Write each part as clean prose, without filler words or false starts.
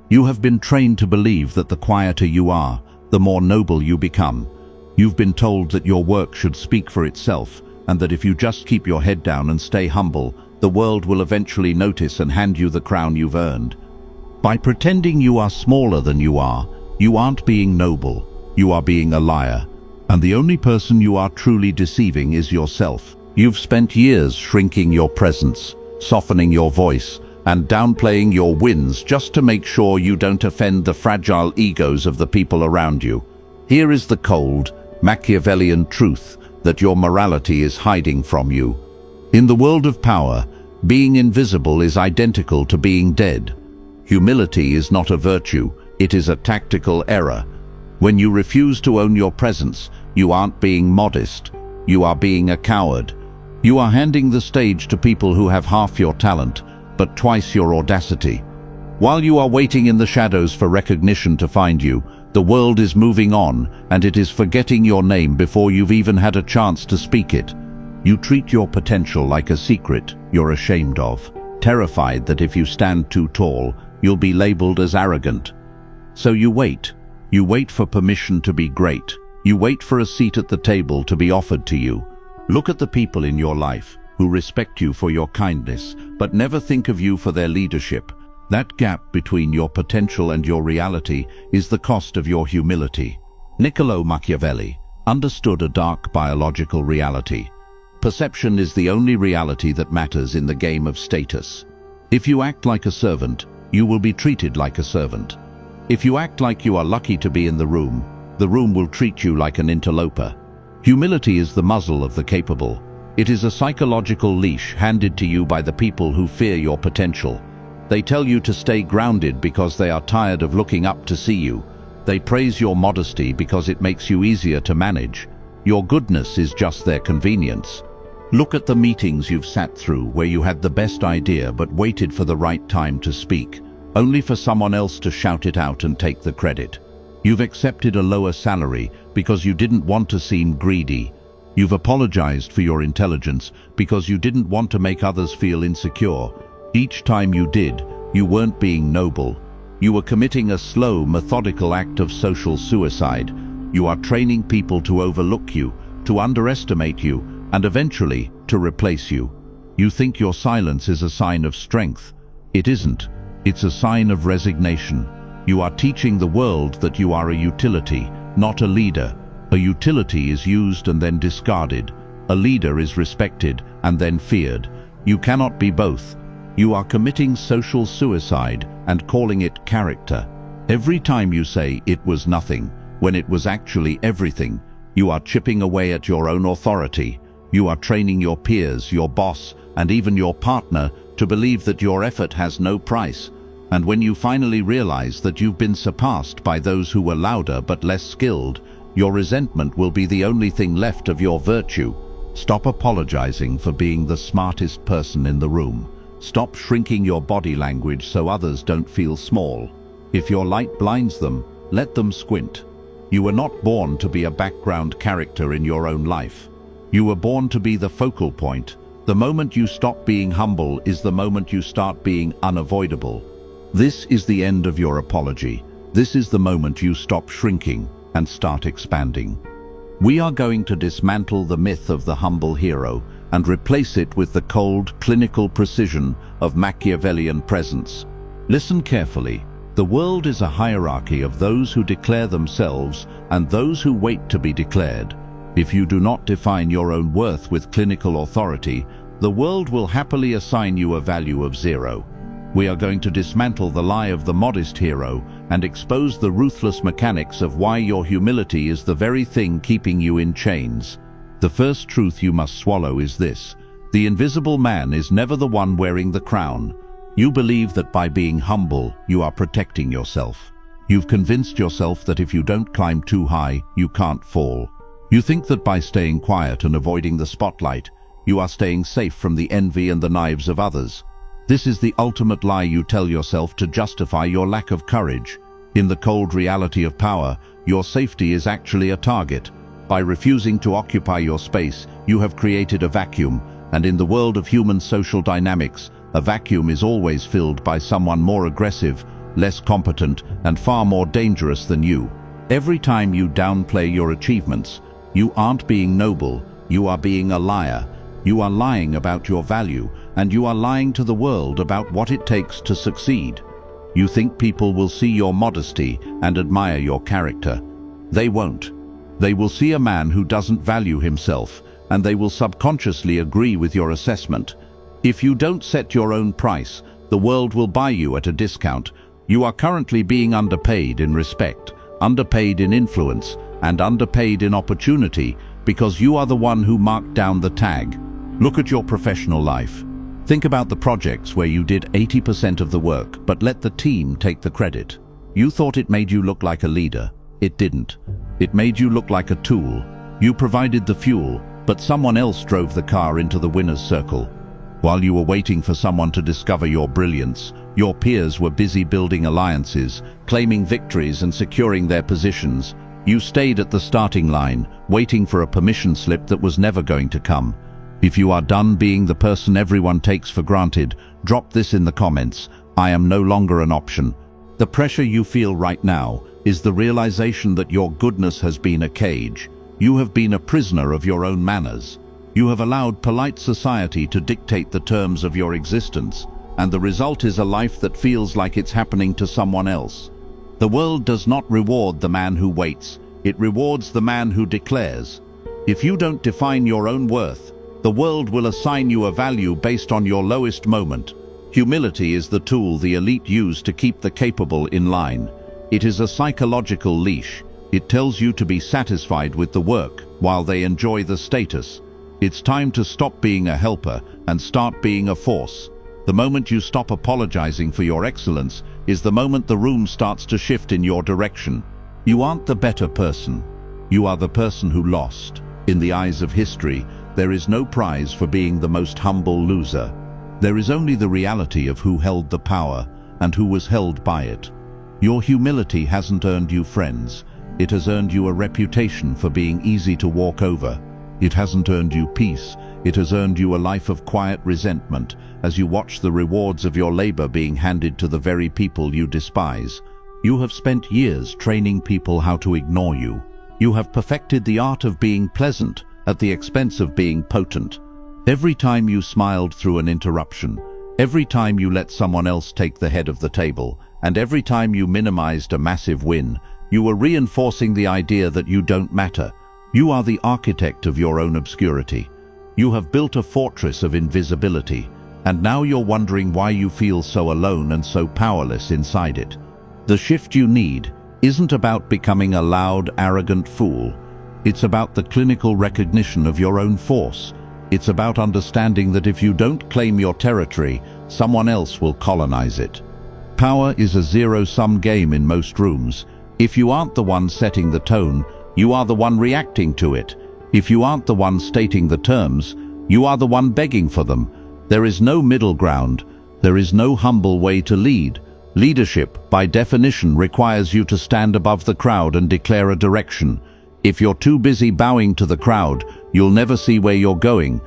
You have been trained to believe that the quieter you are, the more noble you become. You've been told that your work should speak for itself, and that if you just keep your head down and stay humble, the world will eventually notice and hand you the crown you've earned. By pretending you are smaller than you aren't being noble, you are being a liar. And the only person you are truly deceiving is yourself. You've spent years shrinking your presence, softening your voice, and downplaying your wins just to make sure you don't offend the fragile egos of the people around you. Here is the cold, Machiavellian truth that your morality is hiding from you. In the world of power, being invisible is identical to being dead. Humility is not a virtue, it is a tactical error. When you refuse to own your presence, you aren't being modest, you are being a coward. You are handing the stage to people who have half your talent, but twice your audacity. While you are waiting in the shadows for recognition to find you, the world is moving on, and it is forgetting your name before you've even had a chance to speak it. You treat your potential like a secret you're ashamed of, terrified that if you stand too tall, you'll be labeled as arrogant. So you wait. You wait for permission to be great. You wait for a seat at the table to be offered to you. Look at the people in your life who respect you for your kindness, but never think of you for their leadership. That gap between your potential and your reality is the cost of your humility. Niccolò Machiavelli understood a dark biological reality. Perception is the only reality that matters in the game of status. If you act like a servant, you will be treated like a servant. If you act like you are lucky to be in the room will treat you like an interloper. Humility is the muzzle of the capable. It is a psychological leash handed to you by the people who fear your potential. They tell you to stay grounded because they are tired of looking up to see you. They praise your modesty because it makes you easier to manage. Your goodness is just their convenience. Look at the meetings you've sat through where you had the best idea but waited for the right time to speak, only for someone else to shout it out and take the credit. You've accepted a lower salary because you didn't want to seem greedy. You've apologized for your intelligence because you didn't want to make others feel insecure. Each time you did, you weren't being noble. You were committing a slow, methodical act of social suicide. You are training people to overlook you, to underestimate you, and eventually to replace you. You think your silence is a sign of strength. It isn't. It's a sign of resignation. You are teaching the world that you are a utility, not a leader. A utility is used and then discarded. A leader is respected and then feared. You cannot be both. You are committing social suicide and calling it character. Every time you say it was nothing, when it was actually everything, you are chipping away at your own authority. You are training your peers, your boss, and even your partner to believe that your effort has no price. And when you finally realize that you've been surpassed by those who were louder but less skilled, your resentment will be the only thing left of your virtue. Stop apologizing for being the smartest person in the room. Stop shrinking your body language so others don't feel small. If your light blinds them, let them squint. You were not born to be a background character in your own life. You were born to be the focal point. The moment you stop being humble is the moment you start being unavoidable. This is the end of your apology. This is the moment you stop shrinking and start expanding. We are going to dismantle the myth of the humble hero and replace it with the cold, clinical precision of Machiavellian presence. Listen carefully. The world is a hierarchy of those who declare themselves and those who wait to be declared. If you do not define your own worth with clinical authority, the world will happily assign you a value of 0. We are going to dismantle the lie of the modest hero and expose the ruthless mechanics of why your humility is the very thing keeping you in chains. The first truth you must swallow is this: the invisible man is never the one wearing the crown. You believe that by being humble, you are protecting yourself. You've convinced yourself that if you don't climb too high, you can't fall. You think that by staying quiet and avoiding the spotlight, you are staying safe from the envy and the knives of others. This is the ultimate lie you tell yourself to justify your lack of courage. In the cold reality of power, your safety is actually a target. By refusing to occupy your space, you have created a vacuum, and in the world of human social dynamics, a vacuum is always filled by someone more aggressive, less competent, and far more dangerous than you. Every time you downplay your achievements, you aren't being noble, you are being a liar. You are lying about your value, and you are lying to the world about what it takes to succeed. You think people will see your modesty and admire your character. They won't. They will see a man who doesn't value himself, and they will subconsciously agree with your assessment. If you don't set your own price, the world will buy you at a discount. You are currently being underpaid in respect, underpaid in influence, and underpaid in opportunity because you are the one who marked down the tag. Look at your professional life. Think about the projects where you did 80% of the work but let the team take the credit. You thought it made you look like a leader. It didn't. It made you look like a tool. You provided the fuel, but someone else drove the car into the winner's circle. While you were waiting for someone to discover your brilliance, your peers were busy building alliances, claiming victories and securing their positions. You stayed at the starting line, waiting for a permission slip that was never going to come. If you are done being the person everyone takes for granted, drop this in the comments. I am no longer an option. The pressure you feel right now is the realization that your goodness has been a cage. You have been a prisoner of your own manners. You have allowed polite society to dictate the terms of your existence, and the result is a life that feels like it's happening to someone else. The world does not reward the man who waits. It rewards the man who declares. If you don't define your own worth, the world will assign you a value based on your lowest moment. Humility is the tool the elite use to keep the capable in line. It is a psychological leash. It tells you to be satisfied with the work while they enjoy the status. It's time to stop being a helper and start being a force. The moment you stop apologizing for your excellence is the moment the room starts to shift in your direction. You aren't the better person. You are the person who lost. In the eyes of history, there is no prize for being the most humble loser. There is only the reality of who held the power and who was held by it. Your humility hasn't earned you friends. It has earned you a reputation for being easy to walk over. It hasn't earned you peace. It has earned you a life of quiet resentment as you watch the rewards of your labor being handed to the very people you despise. You have spent years training people how to ignore you. You have perfected the art of being pleasant at the expense of being potent. Every time you smiled through an interruption, every time you let someone else take the head of the table, and every time you minimized a massive win, you were reinforcing the idea that you don't matter. You are the architect of your own obscurity. You have built a fortress of invisibility, and now you're wondering why you feel so alone and so powerless inside it. The shift you need isn't about becoming a loud, arrogant fool. It's about the clinical recognition of your own force. It's about understanding that if you don't claim your territory, someone else will colonize it. Power is a zero-sum game in most rooms. If you aren't the one setting the tone, you are the one reacting to it. If you aren't the one stating the terms, you are the one begging for them. There is no middle ground. There is no humble way to lead. Leadership, by definition, requires you to stand above the crowd and declare a direction. If you're too busy bowing to the crowd, you'll never see where you're going.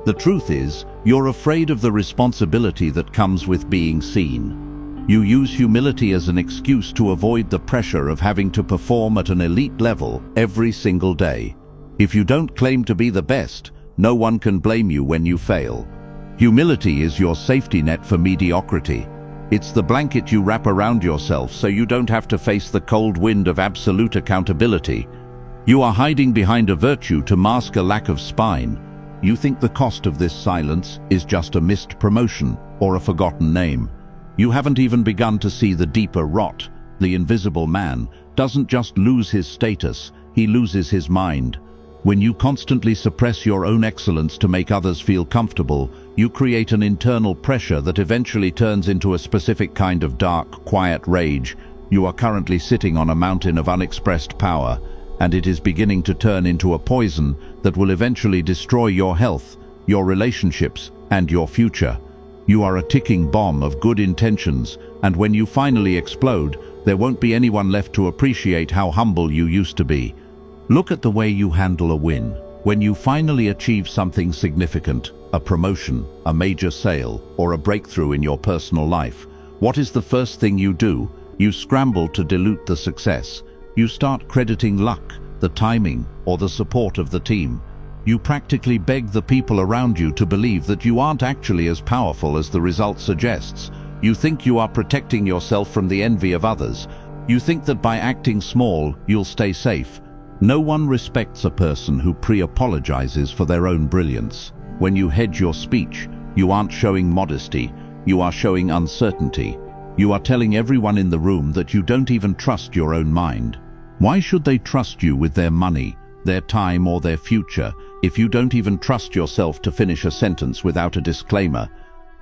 The truth is, you're afraid of the responsibility that comes with being seen. You use humility as an excuse to avoid the pressure of having to perform at an elite level every single day. If you don't claim to be the best, no one can blame you when you fail. Humility is your safety net for mediocrity. It's the blanket you wrap around yourself so you don't have to face the cold wind of absolute accountability. You are hiding behind a virtue to mask a lack of spine. You think the cost of this silence is just a missed promotion or a forgotten name. You haven't even begun to see the deeper rot. The invisible man doesn't just lose his status, he loses his mind. When you constantly suppress your own excellence to make others feel comfortable, you create an internal pressure that eventually turns into a specific kind of dark, quiet rage. You are currently sitting on a mountain of unexpressed power, and it is beginning to turn into a poison that will eventually destroy your health, your relationships, and your future. You are a ticking bomb of good intentions, and when you finally explode, there won't be anyone left to appreciate how humble you used to be. Look at the way you handle a win. When you finally achieve something significant, a promotion, a major sale, or a breakthrough in your personal life, What is the first thing you do? You scramble to dilute the success. You start crediting luck, the timing, or the support of the team. You practically beg the people around you to believe that you aren't actually as powerful as the result suggests. You think you are protecting yourself from the envy of others. You think that by acting small, you'll stay safe. No one respects a person who pre-apologizes for their own brilliance. When you hedge your speech, you aren't showing modesty, you are showing uncertainty. You are telling everyone in the room that you don't even trust your own mind. Why should they trust you with their money, their time, or their future if you don't even trust yourself to finish a sentence without a disclaimer?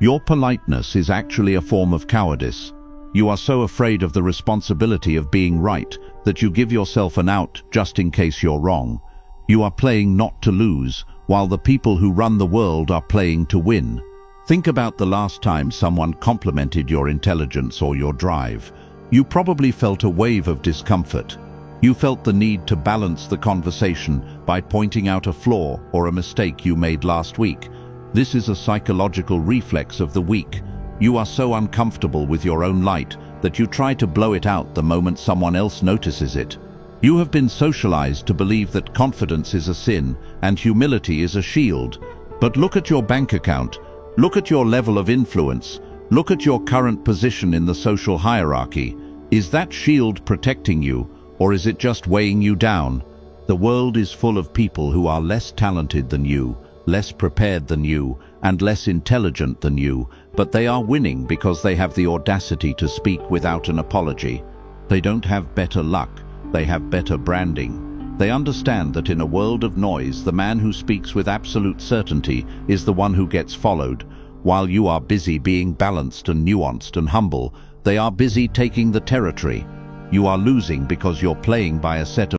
Your politeness is actually a form of cowardice. You are so afraid of the responsibility of being right that you give yourself an out just in case you're wrong. You are playing not to lose, while the people who run the world are playing to win. Think about the last time someone complimented your intelligence or your drive. You probably felt a wave of discomfort. You felt the need to balance the conversation by pointing out a flaw or a mistake you made last week. This is a psychological reflex of the weak. You are so uncomfortable with your own light that you try to blow it out the moment someone else notices it. You have been socialized to believe that confidence is a sin and humility is a shield. But look at your bank account. Look at your level of influence. Look at your current position in the social hierarchy. Is that shield protecting you, or is it just weighing you down? The world is full of people who are less talented than you, less prepared than you, and less intelligent than you, but they are winning because they have the audacity to speak without an apology. They don't have better luck, they have better branding. They understand that in a world of noise, the man who speaks with absolute certainty is the one who gets followed. While you are busy being balanced and nuanced and humble, they are busy taking the territory. You are losing because you're playing by a set of